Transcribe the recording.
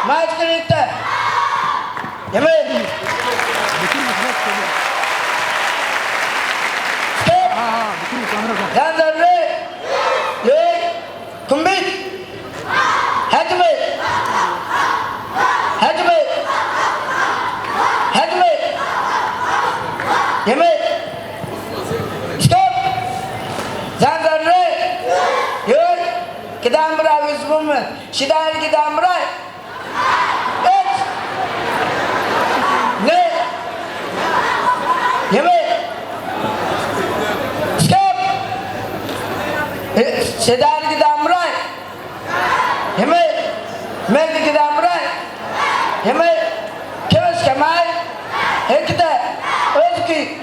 Maçkırıkta. Yemin. Stop. Zandarre. Ye. Kumbit. Hacme. Hacme. Hacme. Yemin. Stop. Zandarre. Ye. Kidambra Visvum. Shidari Kidambra. Ne? Yemin. Stop. Shidari Kidambra. Yemin. Medi Kidambra. Yemin. Kevas Kamai. Ekta. Özki.